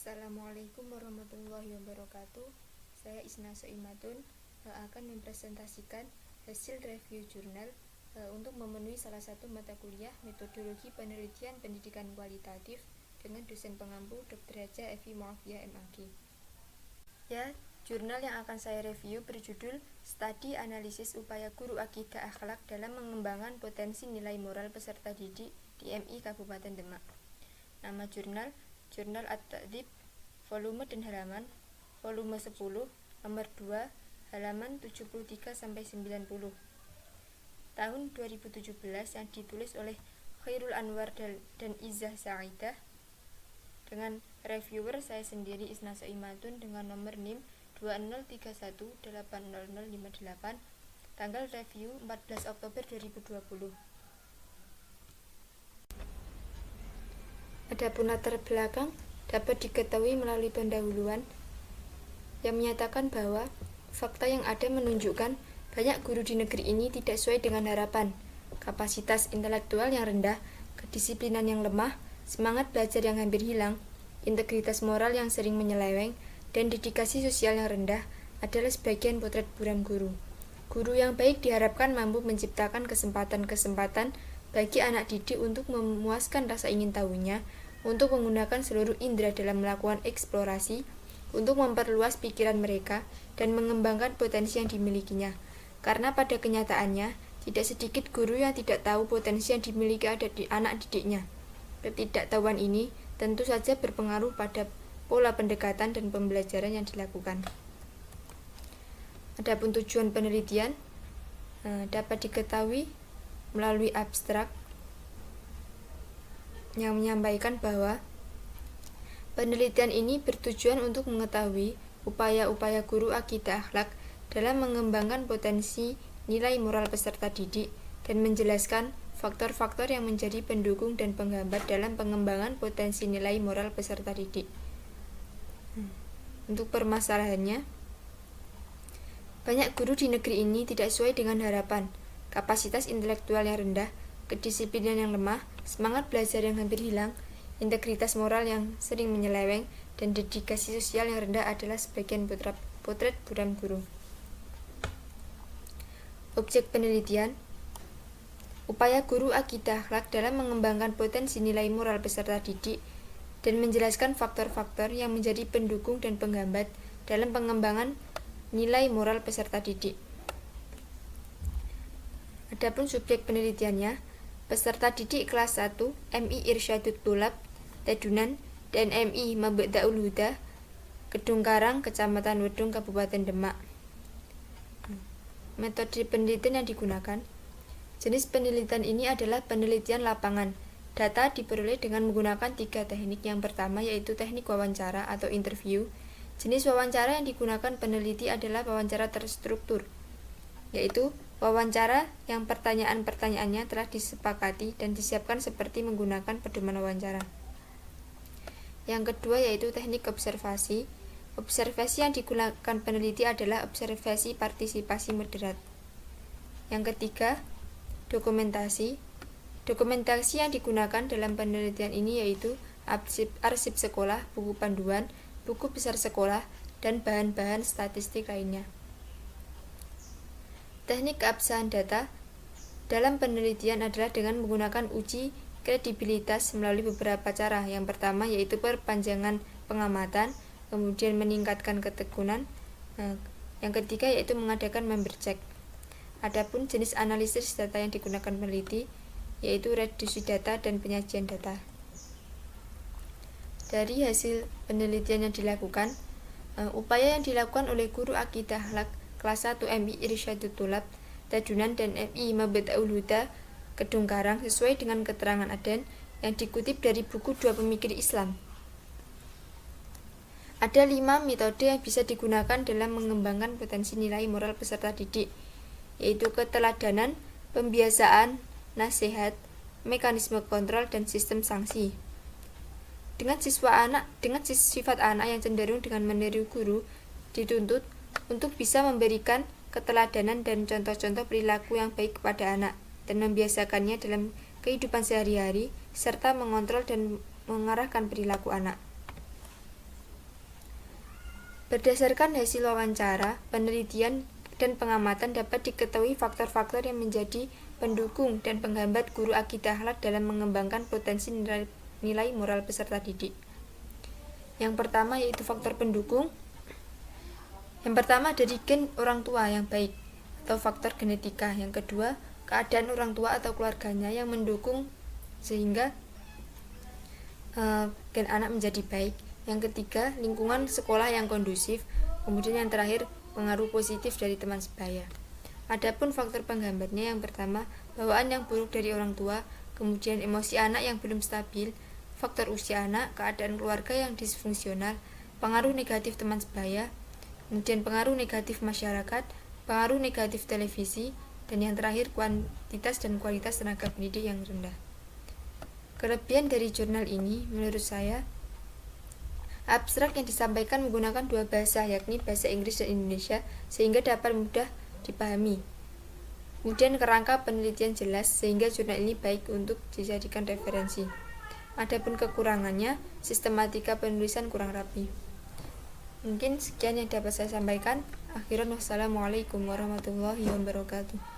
Assalamualaikum warahmatullahi wabarakatuh. Saya Isna Soimatun akan mempresentasikan hasil review jurnal untuk memenuhi salah satu mata kuliah metodologi penelitian pendidikan kualitatif dengan dosen pengampu Dr. Haja Evi Muafia MAG. Ya, jurnal yang akan saya review berjudul Studi Analisis Upaya Guru Akidah Akhlak dalam Mengembangkan Potensi Nilai Moral Peserta Didik di MI Kabupaten Demak. Nama jurnal Jurnal At-Ta'dib, volume dan halaman, volume 10, nomor 2, halaman 73-90. Tahun 2017 yang ditulis oleh Khairul Anwar dan Izzah Sa'idah. Dengan reviewer saya sendiri Isna Soimatun dengan nomor NIM 2031800058, tanggal review 14 Oktober 2020. Adapun latar belakang dapat diketahui melalui pendahuluan yang menyatakan bahwa fakta yang ada menunjukkan banyak guru di negeri ini tidak sesuai dengan harapan, kapasitas intelektual yang rendah, kedisiplinan yang lemah, semangat belajar yang hampir hilang, integritas moral yang sering menyeleweng, dan dedikasi sosial yang rendah adalah sebagian potret buram guru. Guru yang baik diharapkan mampu menciptakan kesempatan-kesempatan bagi anak didik untuk memuaskan rasa ingin tahunya, untuk menggunakan seluruh indera dalam melakukan eksplorasi, untuk memperluas pikiran mereka, dan mengembangkan potensi yang dimilikinya. Karena pada kenyataannya, tidak sedikit guru yang tidak tahu potensi yang dimiliki ada di anak didiknya. Ketidaktahuan ini tentu saja berpengaruh pada pola pendekatan dan pembelajaran yang dilakukan. Adapun tujuan penelitian dapat diketahui melalui abstrak yang menyampaikan bahwa penelitian ini bertujuan untuk mengetahui upaya-upaya guru akidah akhlak dalam mengembangkan potensi nilai moral peserta didik dan menjelaskan faktor-faktor yang menjadi pendukung dan penghambat dalam pengembangan potensi nilai moral peserta didik. Untuk permasalahannya, banyak guru di negeri ini tidak sesuai dengan harapan, kapasitas intelektual yang rendah, kedisiplinan yang lemah, semangat belajar yang hampir hilang, integritas moral yang sering menyeleweng, dan dedikasi sosial yang rendah adalah sebagian potret buram guru. Objek penelitian, upaya guru akidah akhlak dalam mengembangkan potensi nilai moral peserta didik dan menjelaskan faktor-faktor yang menjadi pendukung dan penghambat dalam pengembangan nilai moral peserta didik. Adapun subjek penelitiannya, peserta didik kelas 1 MI Irsyadut Thulab, Tedunan, dan MI Mabda'ul Huda, Gedung Karang, Kecamatan Wedung, Kabupaten Demak. Metode penelitian yang digunakan, jenis penelitian ini adalah penelitian lapangan. Data diperoleh dengan menggunakan 3 teknik. Yang pertama yaitu teknik wawancara atau interview. Jenis wawancara yang digunakan peneliti adalah wawancara terstruktur, yaitu wawancara yang pertanyaan-pertanyaannya telah disepakati dan disiapkan seperti menggunakan pedoman wawancara. Yang kedua yaitu teknik observasi. Observasi yang digunakan peneliti adalah observasi partisipasi moderat. Yang ketiga, dokumentasi. Dokumentasi yang digunakan dalam penelitian ini yaitu arsip sekolah, buku panduan, buku besar sekolah, dan bahan-bahan statistik lainnya. Teknik keabsahan data dalam penelitian adalah dengan menggunakan uji kredibilitas melalui beberapa cara. Yang pertama yaitu perpanjangan pengamatan, kemudian meningkatkan ketekunan. Yang ketiga yaitu mengadakan member check. Adapun jenis analisis data yang digunakan peneliti yaitu reduksi data dan penyajian data. Dari hasil penelitian yang dilakukan, upaya yang dilakukan oleh guru akidah akhlak kelas 1 MI Irsyadut Thulab, Tedunan, dan MI Mabda'ul Huda, Gedung Karang sesuai dengan keterangan Aden yang dikutip dari buku 2 Pemikir Islam. Ada 5 metode yang bisa digunakan dalam mengembangkan potensi nilai moral peserta didik, yaitu keteladanan, pembiasaan, nasihat, mekanisme kontrol, dan sistem sanksi. Dengan sifat anak yang cenderung dengan meniru guru, dituntut untuk bisa memberikan keteladanan dan contoh-contoh perilaku yang baik kepada anak dan membiasakannya dalam kehidupan sehari-hari serta mengontrol dan mengarahkan perilaku anak. Berdasarkan hasil wawancara, penelitian, dan pengamatan dapat diketahui faktor-faktor yang menjadi pendukung dan penghambat guru akidah akhlak dalam mengembangkan potensi nilai moral peserta didik. Yang pertama yaitu faktor pendukung. Yang pertama dari gen orang tua yang baik atau faktor genetika. Yang kedua, keadaan orang tua atau keluarganya yang mendukung sehingga gen anak menjadi baik. Yang ketiga, lingkungan sekolah yang kondusif. Kemudian yang terakhir, pengaruh positif dari teman sebaya. Adapun faktor penghambatnya, yang pertama, bawaan yang buruk dari orang tua, kemudian emosi anak yang belum stabil, faktor usia anak, keadaan keluarga yang disfungsional, pengaruh negatif teman sebaya, kemudian pengaruh negatif masyarakat, pengaruh negatif televisi, dan yang terakhir kuantitas dan kualitas tenaga pendidik yang rendah. Kelebihan dari jurnal ini menurut saya, abstrak yang disampaikan menggunakan dua bahasa, yakni bahasa Inggris dan Indonesia, sehingga dapat mudah dipahami. Kemudian kerangka penelitian jelas, sehingga jurnal ini baik untuk dijadikan referensi. Adapun kekurangannya, sistematika penulisan kurang rapi. Mungkin sekian yang dapat saya sampaikan. Akhirnya, wassalamualaikum warahmatullahi wabarakatuh.